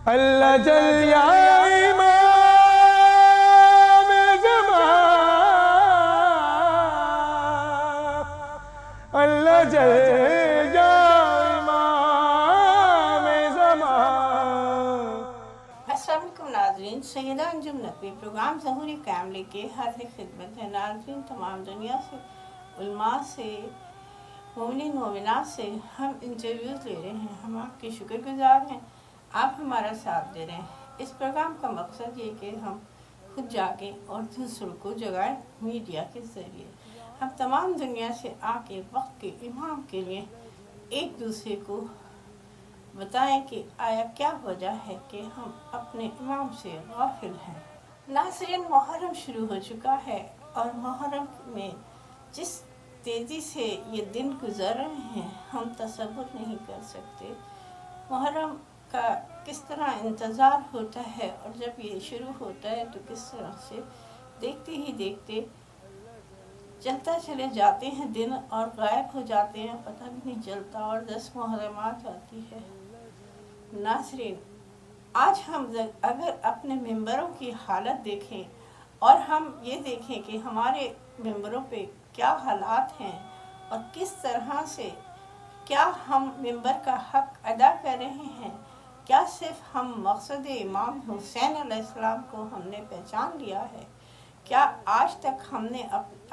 اللہ جل یا امام زمان، اللہ جل یا امام زمان۔ السلام علیکم ناظرین، سیدہ انجم نقوی پروگرام ظہوری فیملی کے حاضر خدمت ہے۔ ناظرین، تمام دنیا سے، علماء سے، مومنین مومنات سے ہم انٹرویوز لے رہے ہیں۔ ہم آپ کے شکر گزار ہیں، آپ ہمارا ساتھ دے رہے ہیں۔ اس پروگرام کا مقصد یہ کہ ہم خود جاگیں اور دوسروں کو جگائیں میڈیا کے ذریعے۔ ہم تمام دنیا سے آ کے وقت کے امام کے لیے ایک دوسرے کو بتائیں کہ آیا کیا وجہ ہے کہ ہم اپنے امام سے غافل ہیں۔ ناظرین، محرم شروع ہو چکا ہے اور محرم میں جس تیزی سے یہ دن گزر رہے ہیں ہم تصور نہیں کر سکتے۔ محرم کا کس طرح انتظار ہوتا ہے اور جب یہ شروع ہوتا ہے تو کس طرح سے دیکھتے ہی دیکھتے چلتا چلے جاتے ہیں دن اور غائب ہو جاتے ہیں، پتہ بھی نہیں چلتا، اور 10 محرم آ جاتی ہے۔ ناظرین، آج ہم اگر اپنے ممبروں کی حالت دیکھیں اور ہم یہ دیکھیں کہ ہمارے ممبروں پہ کیا حالات ہیں اور کس طرح سے کیا ہم ممبر کا حق ادا کر رہے ہیں، کیا صرف ہم مقصد امام حسین علیہ السلام کو ہم نے پہچان لیا ہے، کیا آج تک ہم نے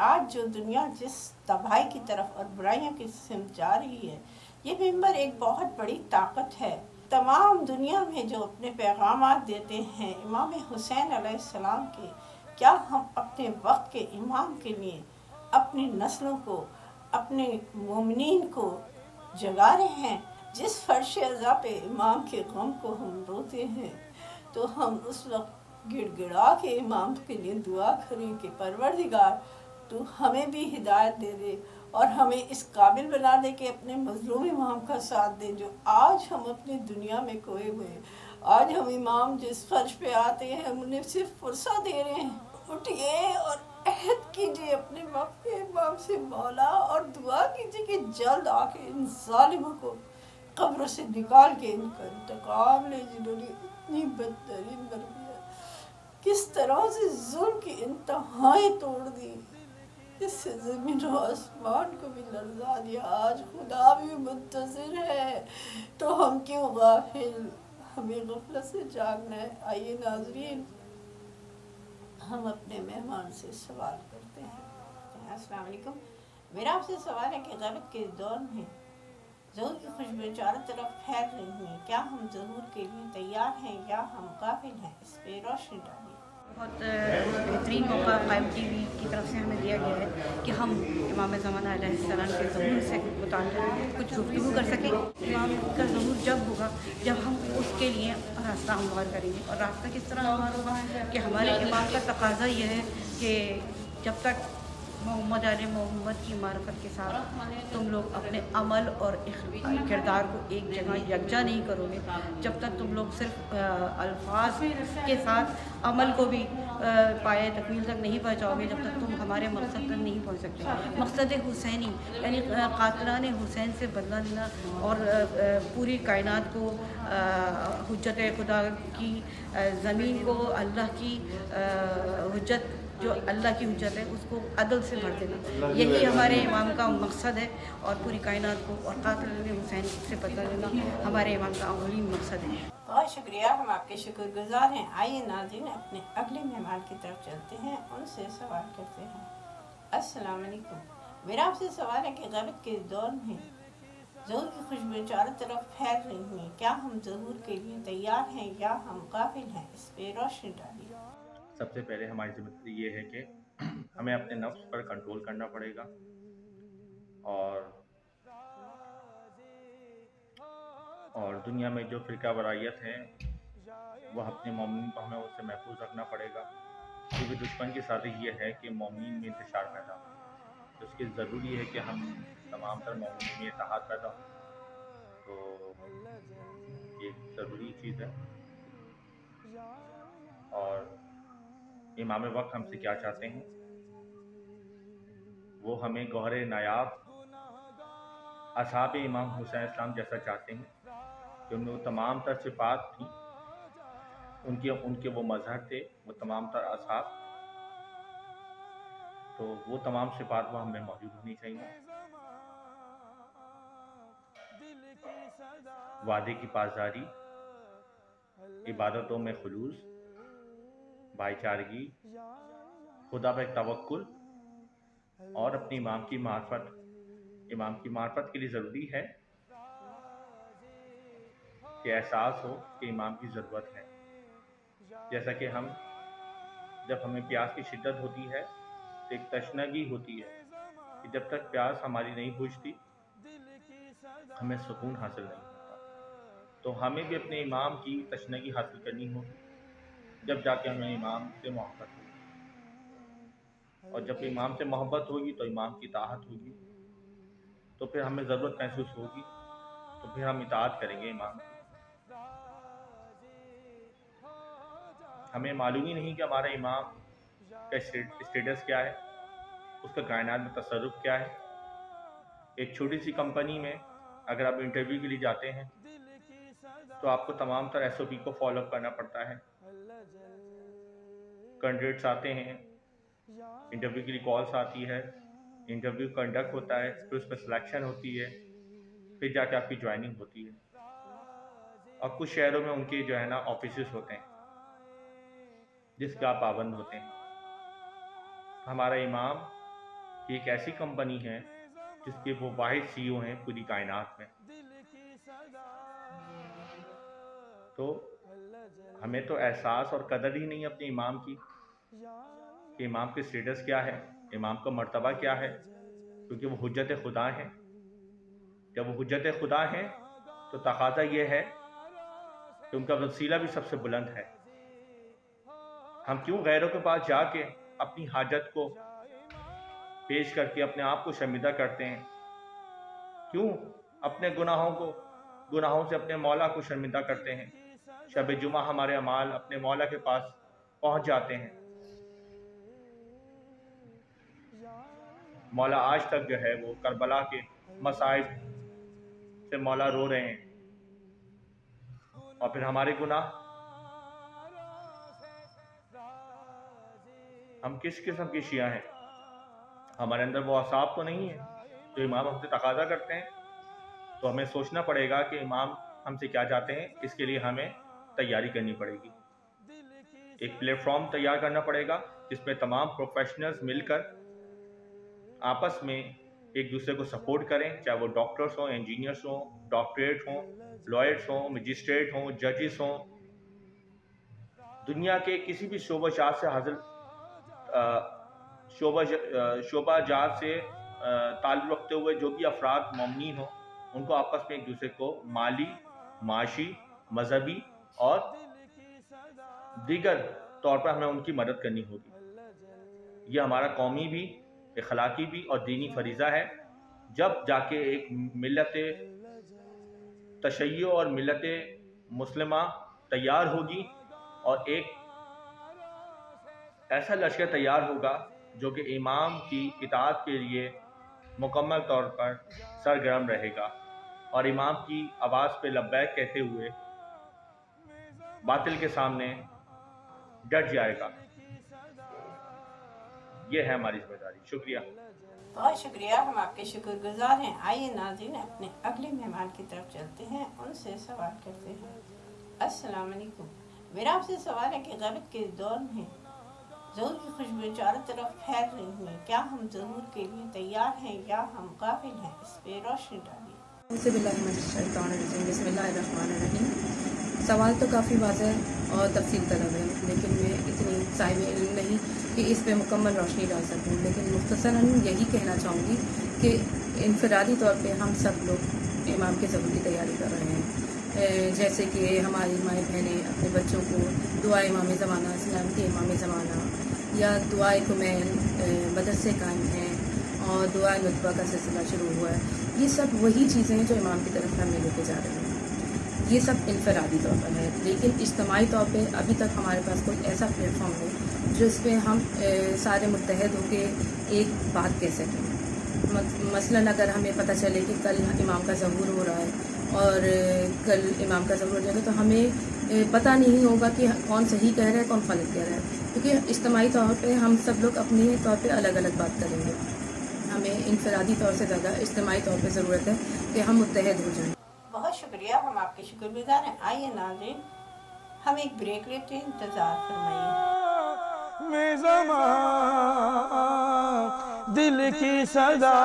آج جو دنیا جس تباہی کی طرف اور برائیوں کی سمت جا رہی ہے، یہ ممبر ایک بہت بڑی طاقت ہے۔ تمام دنیا میں جو اپنے پیغامات دیتے ہیں امام حسین علیہ السلام کے، کیا ہم اپنے وقت کے امام کے لیے اپنی نسلوں کو، اپنے مومنین کو جگا رہے ہیں؟ جس فرش ازاں پہ امام کے غم کو ہم روتے ہیں تو ہم اس وقت گڑ گڑا کے امام کے لیے دعا کریں کہ پروردگار تو ہمیں بھی ہدایت دے دے اور ہمیں اس قابل بنا دے کہ اپنے مظلوم امام کا ساتھ دیں جو آج ہم اپنی دنیا میں کھوئے ہوئے۔ آج ہم امام جس فرش پہ آتے ہیں ہم انہیں صرف فرصہ دے رہے ہیں، اٹھئے اور عہد کیجئے اپنے وقت کے امام سے مولا اور دعا کیجئے کہ جلد آ کے ان ظالموں کو قبر سے نکال کے ان کا انتقام لے جنہوں نے اتنی بدترین تربیت، کس طرح سے ظلم کی انتہائیں توڑ دی، اس سے زمین و آسمان کو بھی لرزا دیا۔ آج خدا بھی منتظر ہے تو ہم کیوں غافل؟ ہمیں غفلت سے جاگنا ہے۔ آئیے ناظرین، ہم اپنے مہمان سے سوال کرتے ہیں۔ السلام علیکم، میرا آپ سے سوال ہے کہ غیبت کے دور میں ظہور کی خوشبوئیں چاروں طرف پھیل رہی ہیں، کیا ہم ظہور کے لیے تیار ہیں یا ہم غافل ہیں؟ اس پہ روشنی ڈالیے۔ بہت بہترین موقع قائم ٹی وی کی طرف سے ہمیں دیا گیا ہے کہ ہم امام زمانہ علیہ السلام کے ظہور سے متعلق کچھ گفتگو کر سکیں۔ امام کا ظہور جب ہوگا جب ہم اس کے لیے راستہ ہموار کریں گے، اور راستہ کس طرح ہموار ہوگا کہ ہمارے امام کا تقاضا یہ ہے کہ جب تک محمد علیہ محمد کی معرفت کے ساتھ تم لوگ اپنے عمل اور کردار کو ایک جگہ یکجا نہیں کرو گے، جب تک تم لوگ صرف الفاظ کے ساتھ عمل کو بھی پائے تکمیل تک نہیں پہنچاؤ گے، جب تک تم ہمارے مقصد تک نہیں پہنچ سکتے۔ مقصد حسینی یعنی قاتلان حسین سے بدلہ لینا اور پوری کائنات کو حجت خدا کی زمین کو اللہ کی حجت جو اللہ کی حجت ہے اس کو عدل سے بھر دینا، یہی ہمارے امام کا مقصد ہے، اور پوری کائنات کو اور قاتلان حسین سے بدلہ لینا ہمارے امام کا عظیم مقصد ہے۔ بہت شکریہ، ہم آپ کے شکر گزار ہیں۔ آئیے ناظرین، اپنے اگلے مہمان کی طرف چلتے ہیں، ان سے سوال کرتے ہیں۔ السلام علیکم، میرا آپ سے سوال ہے کہ غیبت کے دور میں ظہور کی خوشبوئیں چاروں طرف پھیل رہی ہیں، کیا ہم ظہور کے لیے تیار ہیں یا ہم غافل ہیں؟ اس پہ روشنی ڈالیے۔ سب سے پہلے ہماری ذمہ داری یہ ہے کہ ہمیں اپنے نفس پر کنٹرول کرنا پڑے گا، اور دنیا میں جو فرقہ وارائیت ہے وہ اپنے مومنین کو ہمیں اس سے محفوظ رکھنا پڑے گا، کیونکہ دشمن کی سازش یہ ہے کہ مومنین میں انتشار پیدا ہو، تو اس کے ضروری ہے کہ ہم تمام تر مومنین میں اتحاد پیدا ہو، تو یہ ایک ضروری چیز ہے۔ اور امام وقت ہم سے کیا چاہتے ہیں؟ وہ ہمیں گوہر نایاب اصحاب امام حسین اسلام جیسا چاہتے ہیں کہ ان میں وہ تمام تر صفات تھیں उनके वो मज़हर थे, वो तमाम तर असहाब, तो वो तमाम सिफात वो हमें मौजूद होनी चाहिए। वादे की पासदारी, इबादतों में खुलूस, भाईचारगी, खुदा पर तवक्कुल और अपने इमाम की मार्फत के लिए ज़रूरी है कि एहसास हो कि इमाम की ज़रूरत है। जैसा कि जब हमें प्यास की शिद्दत होती है तो एक तशनगी होती है कि जब तक प्यास हमारी नहीं बुझती हमें सुकून हासिल नहीं होता। तो हमें भी अपने इमाम की तशनगी हासिल करनी होगी, जब जाके हमें इमाम से मोहब्बत होगी, और जब इमाम से मोहब्बत होगी तो इमाम की इताअत होगी, तो फिर हमें ज़रूरत महसूस होगी, तो फिर हम इताअत करेंगे इमाम की। हमें मालूम ही नहीं कि हमारा इमाम का स्टेटस क्या है, उसका कायनात में तसर्रुफ क्या है। एक छोटी सी कंपनी में अगर आप इंटरव्यू के लिए जाते हैं तो आपको तमाम तरह SOP को फॉलो करना पड़ता है। कैंडिडेट्स आते हैं, इंटरव्यू के लिए कॉल्स आती है, इंटरव्यू कंडक्ट होता है, फिर उस पर सिलेक्शन होती है, फिर जाके आपकी ज्वाइनिंग होती है। और कुछ शहरों में उनके जो है ना ऑफिसेस होते हैं जिसके आप पाबंद होते हैं। हमारा इमाम की एक ऐसी कंपनी है जिसके वो वाहिद CEO हैं पूरी कायनात में। तो हमें तो एहसास और कदर ही नहीं अपने इमाम की कि इमाम के स्टेटस क्या है, इमाम का मर्तबा क्या है, क्योंकि वो हुज्जत खुदा हैं। जब वो हुज्जत खुदा हैं तो तकाज़ा ये है कि उनका वसीला भी सबसे बुलंद है। हम क्यों गैरों के पास जाके अपनी हाजत को पेश करके अपने आप को शर्मिंदा करते हैं? क्यों अपने गुनाहों से अपने मौला को शर्मिंदा करते हैं? शब जुमा हमारे अमाल अपने मौला के पास पहुंच जाते हैं। मौला आज तक जो है वो करबला के मसाइब से मौला रो रहे हैं, और फिर हमारे गुनाह, हम किस किस्म के शिया हैं? हमारे अंदर वो असाब तो नहीं है जो इमाम हमसे तकाजा करते हैं। तो हमें सोचना पड़ेगा कि इमाम हमसे क्या चाहते हैं, इसके लिए हमें तैयारी करनी पड़ेगी। एक प्लेटफॉर्म तैयार करना पड़ेगा जिसमें तमाम प्रोफेशनल्स मिलकर आपस में एक दूसरे को सपोर्ट करें, चाहे वो डॉक्टर्स हों, इंजीनियर्स हों, डॉक्टरेट हों, लॉयर्स हों, मजिस्ट्रेट हों, जजेस हों, दुनिया के किसी भी शोबाजात से शोबाजात से ताल्लुक़ रखते हुए जो भी अफराद मोमिनीन हों, उनको आपस में एक दूसरे को माली, माशी, मजहबी और दीगर तौर पर हमें उनकी मदद करनी होगी। ये हमारा कौमी भी, अखलाकी भी और दीनी फरीज़ा है। जब जाके एक मिल्लत तशय्यो और मिल्लत मुस्लिमा तैयार होगी और एक ऐसा लश्कर तैयार होगा जो कि इमाम की इताअत के लिए मुकम्मल तौर पर सरगर्म रहेगा और इमाम की आवाज़ पे लब्बैक कहते हुए बातिल के सामने डट जाएगा। ये है हमारी जिम्मेदारी। शुक्रिया। बहुत शुक्रिया, हम आपके शुक्रगुजार हैं। आइए नाज़रीन अपने अगले मेहमान की तरफ चलते हैं, उनसे सवाल करते हैं। अस्सलाम वालेकुम। मेरा आपसे सवाल है कि ग़ैबत के दौर में ज़हूर की खुशबू चारों तरफ फैल रही है, क्या हम ज़हूर के लिए तैयार हैं या हम गाफिल हैं? इस पे रोशनी डालिए। बिस्मिल्लाहिर्रहमानिर्रहीम। सवाल तो काफ़ी वाज़ेह और तफसील तलब है, लेकिन मैं इतनी साहिब इल्म नहीं कि इस पे मुकम्मल रोशनी डाल सकूँ। लेकिन मुख्तसरन यही कहना चाहूँगी कि इनफरादी तौर पे हम सब लोग इमाम के ज़हूर की तैयारी कर रहे हैं। जैसे कि हमारी माएँ बहनें अपने बच्चों को दुआ इमाम ज़माना, इस्लाम के इमाम ज़माना या दुआ कुमैन मदरसे कायम हैं और दुआ नुतबा का सिलसिला शुरू हुआ है। ये सब वही चीज़ें हैं जो इमाम की तरफ हमें लेके जा रहे हैं। ये सब इनफरादी तौर पर है, लेकिन इज्तमाई तौर पे अभी तक हमारे पास कोई ऐसा प्लेटफॉर्म नहीं जिस पे हम सारे मुत्तहद होकर एक बात कह सकें। मसलन अगर हमें पता चले कि कल इमाम का ज़हूर हो रहा है और कल इमाम का ज़हूर हो जाएगा, तो हमें पता नहीं होगा कि कौन सही कह रहा है कौन गलत कह रहा है, क्योंकि इज्तिमाई तौर पे हम सब लोग अपने तौर पे अलग अलग बात करेंगे। हमें इंफरादी तौर से ज़्यादा इज्तिमाई तौर पे ज़रूरत है कि हम मुत्तहद हो जाएं। बहुत शुक्रिया, हम आपके शुक्रगुजार हैं। आइए नाज़रीन, हम एक ब्रेक लेते हैं, इंतज़ार फरमाइए। में ज़मां दिल की सदा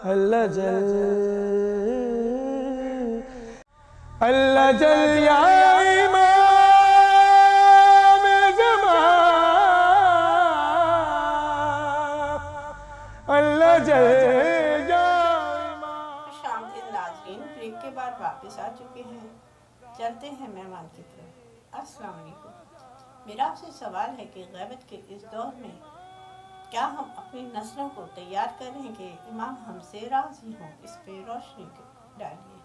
अल्लाह जल या इमाम ज़मां अल्लाह जल या खुशामदीद नाज़रीन, ब्रेक के बाद वापस आ चुके हैं। चलते हैं मेहमान की तरफ। अस्सलाम वालेकुम। मेरा आपसे सवाल है कि ग़ैबत के इस दौर में क्या हम अपनी नस्लों को तैयार करें कि इमाम हमसे राज़ी हों? इस पे रोशनी डालिए।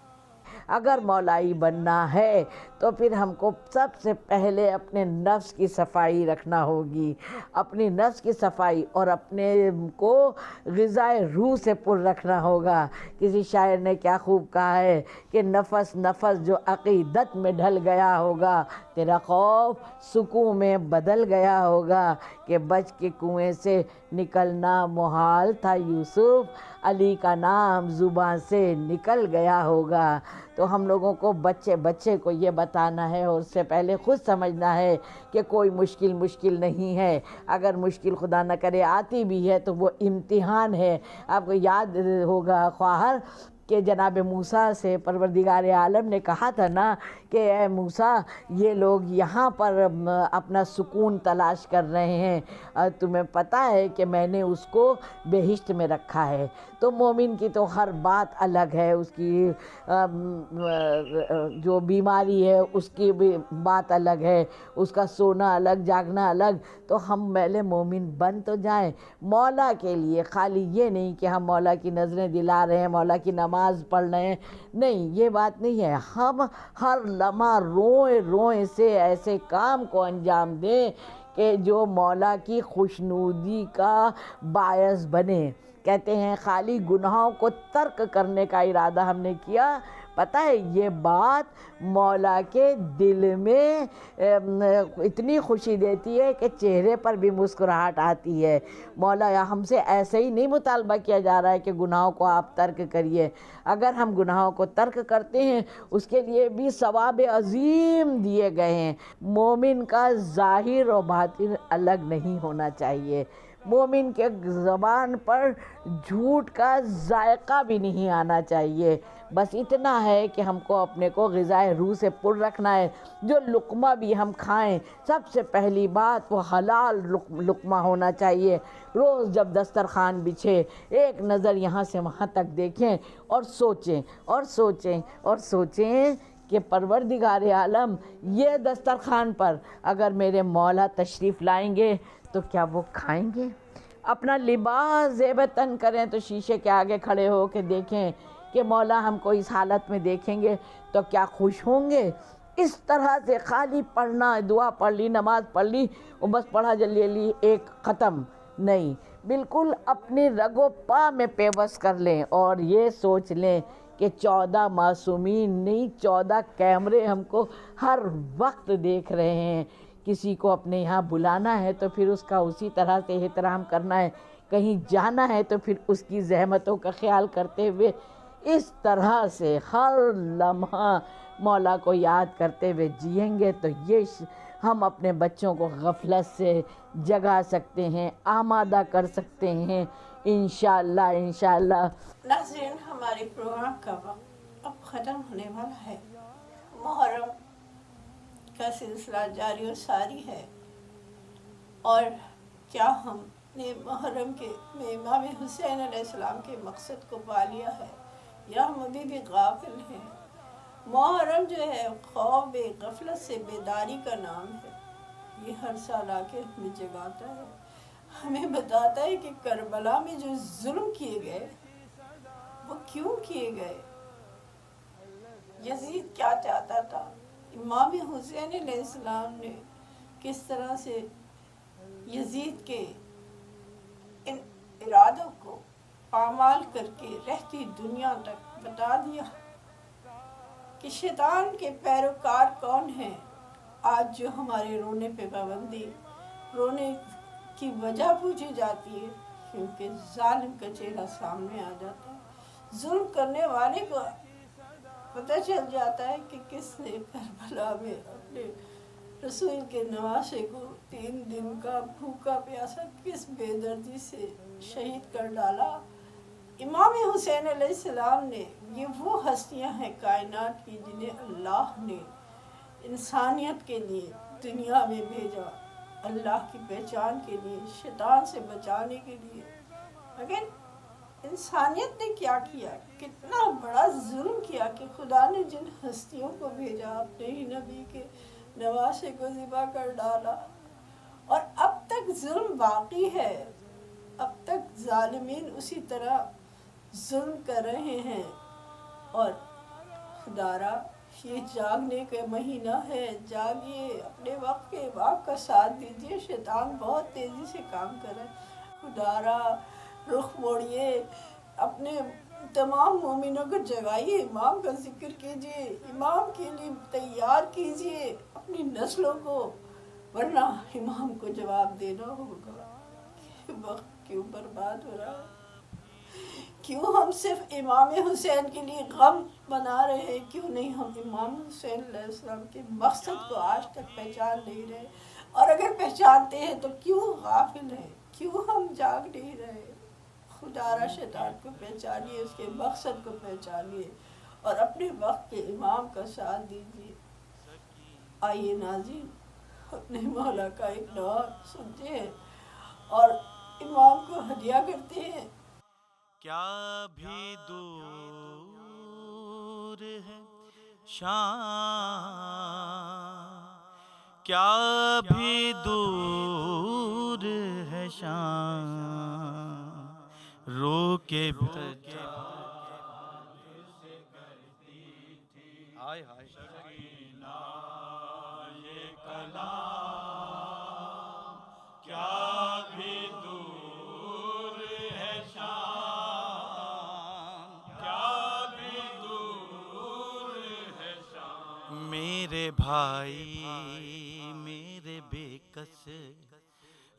अगर मौलाई बनना है तो फिर हमको सबसे पहले अपने नफ्स की सफाई रखना होगी, अपनी नफ्स की सफाई, और अपने को ग़िज़ाए रूह से पुर रखना होगा। किसी शायर ने क्या खूब कहा है कि नफस नफस जो अक़ीदत में ढल गया होगा, तेरा खौफ सुकून में बदल गया होगा, कि बच के कुएं से निकलना मुहाल था यूसुफ, अली का नाम ज़ुबान से निकल गया होगा। तो हम लोगों को बच्चे को ये बताना है, और उससे पहले ख़ुद समझना है कि कोई मुश्किल नहीं है। अगर मुश्किल खुदा न करे आती भी है तो वो इम्तिहान है। आपको याद होगा ख्वाहर कि जनाब मूसा से परवरदिगार आलम ने कहा था ना कि ए मूसा, ये लोग यहाँ पर अपना सुकून तलाश कर रहे हैं, तुम्हें पता है कि मैंने उसको बेहिश्त में रखा है। तो मोमिन की तो हर बात अलग है, उसकी जो बीमारी है उसकी भी बात अलग है, उसका सोना अलग, जागना अलग। तो हम पहले मोमिन बन तो जाएं मौला के लिए, खाली ये नहीं कि हम मौला की नज़रें दिला रहे हैं, मौला की नमाज़ पढ़ रहे हैं, नहीं, ये बात नहीं है। हम हर लम्हा रोए से ऐसे काम को अंजाम दें कि जो मौला की खुशनुदी का बायस बने। कहते हैं खाली गुनाहों को तर्क करने का इरादा हमने किया, पता है ये बात मौला के दिल में इतनी खुशी देती है कि चेहरे पर भी मुस्कुराहट आती है। मौला हमसे ऐसे ही नहीं मुतालबा किया जा रहा है कि गुनाहों को आप तर्क करिए। अगर हम गुनाहों को तर्क करते हैं उसके लिए भी सवाब अज़ीम दिए गए हैं। मोमिन का ज़ाहिर और बातिन अलग नहीं होना चाहिए। मोमिन के ज़बान पर झूठ का जायका भी नहीं आना चाहिए। बस इतना है कि हमको अपने को ग़िज़ाए रूह से पुर रखना है। जो लुक़मा भी हम खाएं, सबसे पहली बात वो हलाल लुक़मा होना चाहिए। रोज़ जब दस्तरखान बिछे एक नज़र यहाँ से वहाँ तक देखें और सोचें कि परवरदिगार आलम ये दस्तरखान पर अगर मेरे मौला तशरीफ़ लाएंगे तो क्या वो खाएंगे? अपना लिबास ज़ेबतन करें तो शीशे के आगे खड़े हो के देखें कि मौला हमको इस हालत में देखेंगे तो क्या खुश होंगे? इस तरह से खाली पढ़ना, दुआ पढ़ ली, नमाज पढ़ ली और बस पढ़ा जल्दी एक ख़त्म नहीं, बिल्कुल अपनी रगो पा में पेवस कर लें और ये सोच लें कि 14 मासूमीन नहीं 14 कैमरे हमको हर वक्त देख रहे हैं। किसी को अपने यहाँ बुलाना है तो फिर उसका उसी तरह से एहतराम करना है, कहीं जाना है तो फिर उसकी ज़हमतों का ख्याल करते हुए इस तरह से हर लम्हा मौला को याद करते हुए जिएंगे तो ये हम अपने बच्चों को गफलत से जगा सकते हैं, आमादा कर सकते हैं इंशाअल्लाह। नाज़रीन, हमारे प्रोग्राम का वक्त अब ख़त्म होने वाला है। मुहर्रम का सिलसिला जारी और सारी है और क्या हमने मुहर्रम में इमाम हुसैन अलैहिस्सलाम के मकसद को पा लिया है या हम अभी भी गाफिल हैं? मुहर्रम जो है खौफ गफलत से बेदारी का नाम है। ये हर साल आके हमें जगाता है, हमें बताता है कि करबला में जो जुल्म किए गए वो क्यों किए गए, यजीद क्या चाहता था, इमाम हुसैन अलैहिस्सलाम ने किस तरह से यजीद के इन इरादों को पामाल करके रहती दुनिया तक बता दिया। कि शैतान के पैरोकार कौन हैं। आज जो हमारे रोने पे पाबंदी, रोने की वजह पूछी जाती है, क्योंकि जालिम का चेहरा सामने आ जाता है। जुल्म करने वाले को पता चल जाता है कि किसने करबला में अपने रसूल के नवासे को 3 दिन का भूखा प्यासा किस बेदर्दी से शहीद कर डाला। इमाम हुसैन अलैहिस्सलाम ने, ये वो हस्तियां हैं कायनात की जिन्हें अल्लाह ने इंसानियत के लिए दुनिया में भेजा, अल्लाह की पहचान के लिए, शैतान से बचाने के लिए। मगर इंसानियत ने क्या किया, कितना बड़ा जुल्म किया कि खुदा ने जिन हस्तियों को भेजा अपने ही नबी के नवासे को ज़िबा कर डाला। और अब तक जुल्म बाकी है, अब तक जालिमीन उसी तरह जुल्म कर रहे हैं। और खुदारा ये जागने का महीना है, जागिए, अपने वक्त के इमाम का साथ दीजिए। शैतान बहुत तेज़ी से काम कर रहा है। खुदारा रुख मोड़िए, अपने तमाम मोमिनों को जगाइए, इमाम का जिक्र कीजिए, इमाम के लिए तैयार कीजिए अपनी नस्लों को, वरना इमाम को जवाब देना होगा कि वक्त क्यों बर्बाद हो रहा है, क्यों हम सिर्फ इमाम हुसैन के लिए गम बना रहे हैं, क्यों नहीं हम इमाम हुसैन अलैहिस्सलाम के मकसद को आज तक पहचान नहीं रहे, और अगर पहचानते हैं तो क्यों गाफिल हैं, क्यों हम जाग नहीं रहे। खुदारा शैतान को पहचानिए, उसके मकसद को पहचानिए और अपने वक्त के इमाम का साथ दीजिए। आइए नाज़रीन, अपने मौला का एक नात सुनते हैं और इमाम को हदिया करते हैं। क्या भी दूर है शाम, क्या भी दूर है शाम, रो के हाय हाय ये कलाम, क्या भी दूर है शाम, क्या भी दूर है शाम, मेरे भाई मेरे बेकस,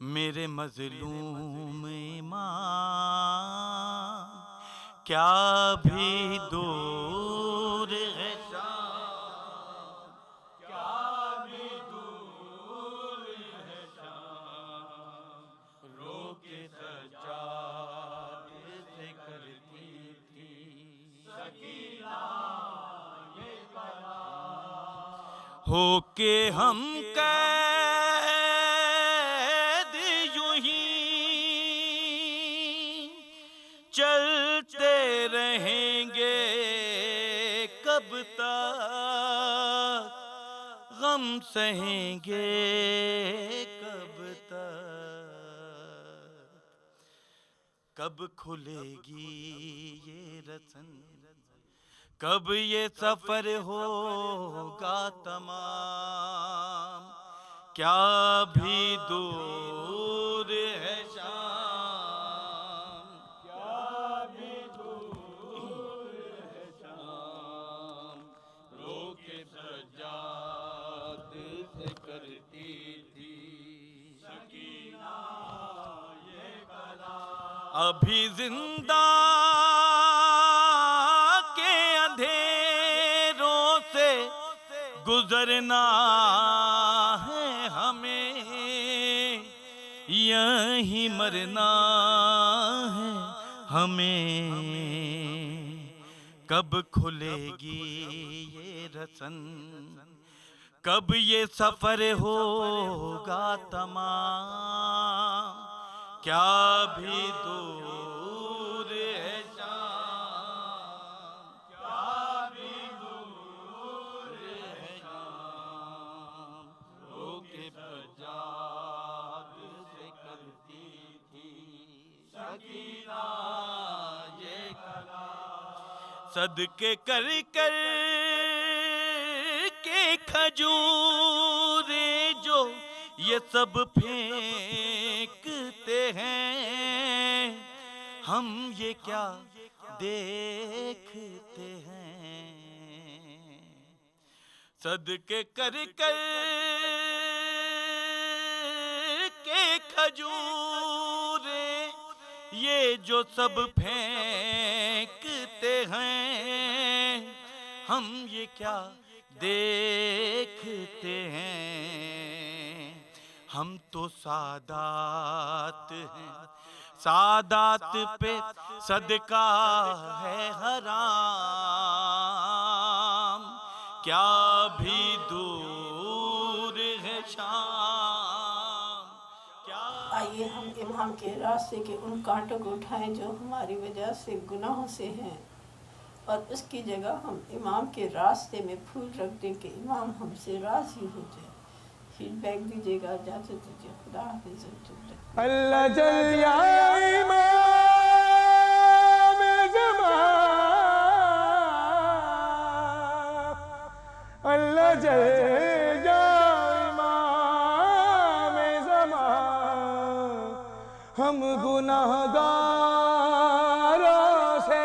मेरे मजलूम इमाम, क्या भी दूर है शाम, क्या भी दूर है शाम, रो के सजाद से करती थी सकीना ये कलाम, होके हम कैद यूं ही चलते रहेंगे कब तक, गम सहेंगे कब तक, कब खुलेगी ये रसन, कब ये सफर होगा तमाम, क्या भी दूर है शाम, क्या भी दूर है शाम, रो के सजाद से करती थी सकीना ये कलाम, अभी जिंदा के अंधेरों से गुजरना है हमें, यहीं मरना है हमें, कब खुलेगी ये रसन, कब ये सफर होगा तमाम, क्या भी दूर है शाम, क्या भी दूर है शाम, रो के सजाद से करती थी सकीना ये कलाम, सदके कर कर के खजूरे जो ये सब फेंकते हैं, हम ये क्या देखते हैं, सदके कर कर के खजूरे ये जो सब फेंकते हैं, हम ये क्या देखते हैं। हम तो सादात हैं, सादात पे सदका है हराम, क्या भी दूर है शाम, क्या। आइए हम इमाम के रास्ते के उन कांटों को उठाएं जो हमारी वजह से गुनाहों से हैं, और उसकी जगह हम इमाम के रास्ते में फूल रख दें कि इमाम हमसे राज़ी हो जाए। फीडबैक दीजिएगा, इजाज़त दीजिए। खुदा हाफ़िज़। अल्लाह जल या इमाम ज़मान, अल्लाह जल या इमाम ज़मान, हम गुनाहगारों से